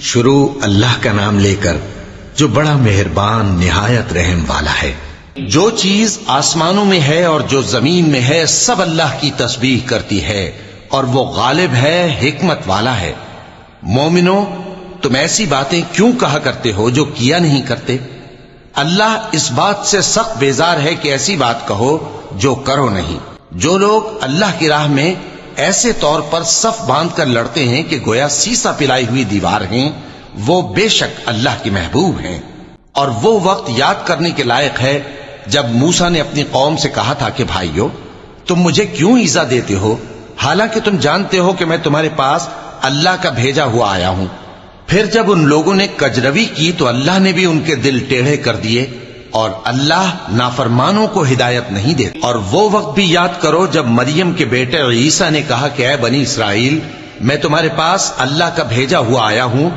شروع اللہ کا نام لے کر جو بڑا مہربان نہایت رحم والا ہے۔ جو چیز آسمانوں میں ہے اور جو زمین میں ہے سب اللہ کی تسبیح کرتی ہے اور وہ غالب ہے، حکمت والا ہے۔ مومنو، تم ایسی باتیں کیوں کہا کرتے ہو جو کیا نہیں کرتے؟ اللہ اس بات سے سخت بیزار ہے کہ ایسی بات کہو جو کرو نہیں۔ جو لوگ اللہ کی راہ میں ایسے طور پر صف باندھ کر لڑتے ہیں کہ گویا سیسا پلائی ہوئی دیوار ہیں، وہ بے شک اللہ کے محبوب ہیں۔ اور وہ وقت یاد کرنے کے لائق ہے جب موسیٰ نے اپنی قوم سے کہا تھا کہ بھائیو، تم مجھے کیوں ایذا دیتے ہو حالانکہ تم جانتے ہو کہ میں تمہارے پاس اللہ کا بھیجا ہوا آیا ہوں۔ پھر جب ان لوگوں نے کجروی کی تو اللہ نے بھی ان کے دل ٹیڑھے کر دیے، اور اللہ نافرمانوں کو ہدایت نہیں دیتا۔ اور وہ وقت بھی یاد کرو جب مریم کے بیٹے عیسیٰ نے کہا کہ اے بنی اسرائیل، میں تمہارے پاس اللہ کا بھیجا ہوا آیا ہوں،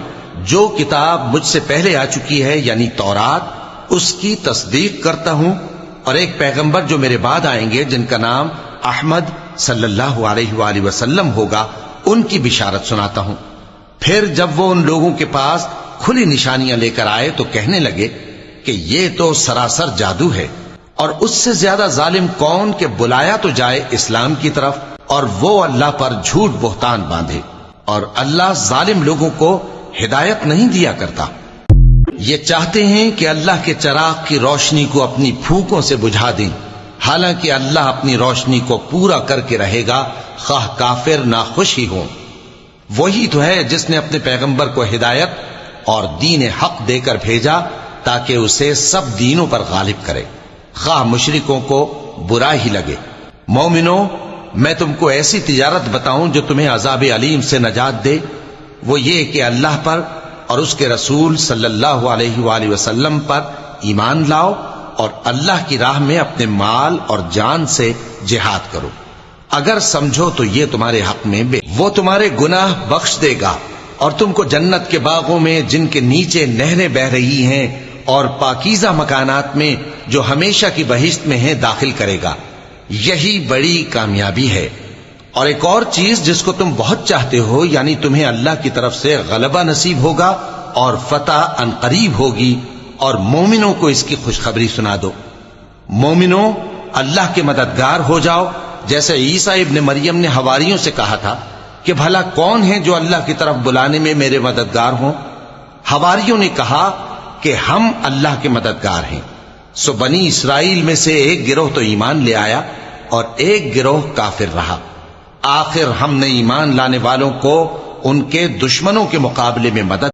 جو کتاب مجھ سے پہلے آ چکی ہے یعنی تورات، اس کی تصدیق کرتا ہوں، اور ایک پیغمبر جو میرے بعد آئیں گے جن کا نام احمد صلی اللہ علیہ وآلہ وسلم ہوگا، ان کی بشارت سناتا ہوں۔ پھر جب وہ ان لوگوں کے پاس کھلی نشانیاں لے کر آئے تو کہنے لگے کہ یہ تو سراسر جادو ہے، اور اس سے زیادہ ظالم کون کہ بلایا تو جائے اسلام کی طرف اور وہ اللہ پر جھوٹ بہتان باندھے، اور اللہ ظالم لوگوں کو ہدایت نہیں دیا کرتا۔ یہ چاہتے ہیں کہ اللہ کے چراغ کی روشنی کو اپنی پھونکوں سے بجھا دیں، حالانکہ اللہ اپنی روشنی کو پورا کر کے رہے گا، خواہ کافر ناخوش ہی ہوں۔ وہی تو ہے جس نے اپنے پیغمبر کو ہدایت اور دین حق دے کر بھیجا تاکہ اسے سب دینوں پر غالب کرے، خواہ مشرکوں کو برا ہی لگے۔ مومنو، میں تم کو ایسی تجارت بتاؤں جو تمہیں عذاب علیم سے نجات دے؟ وہ یہ کہ اللہ پر اور اس کے رسول صلی اللہ علیہ وآلہ وسلم پر ایمان لاؤ، اور اللہ کی راہ میں اپنے مال اور جان سے جہاد کرو۔ اگر سمجھو تو یہ تمہارے حق میں وہ تمہارے گناہ بخش دے گا، اور تم کو جنت کے باغوں میں جن کے نیچے نہریں بہ رہی ہیں اور پاکیزہ مکانات میں جو ہمیشہ کی بہشت میں ہیں داخل کرے گا۔ یہی بڑی کامیابی ہے۔ اور ایک اور چیز جس کو تم بہت چاہتے ہو، یعنی تمہیں اللہ کی طرف سے غلبہ نصیب ہوگا اور فتح عنقریب ہوگی، اور مومنوں کو اس کی خوشخبری سنا دو۔ مومنوں، اللہ کے مددگار ہو جاؤ، جیسے عیسیٰ ابن مریم نے حواریوں سے کہا تھا کہ بھلا کون ہے جو اللہ کی طرف بلانے میں میرے مددگار ہوں؟ حواریوں نے کہا کہ ہم اللہ کے مددگار ہیں۔ سو بنی اسرائیل میں سے ایک گروہ تو ایمان لے آیا اور ایک گروہ کافر رہا۔ آخر ہم نے ایمان لانے والوں کو ان کے دشمنوں کے مقابلے میں مدد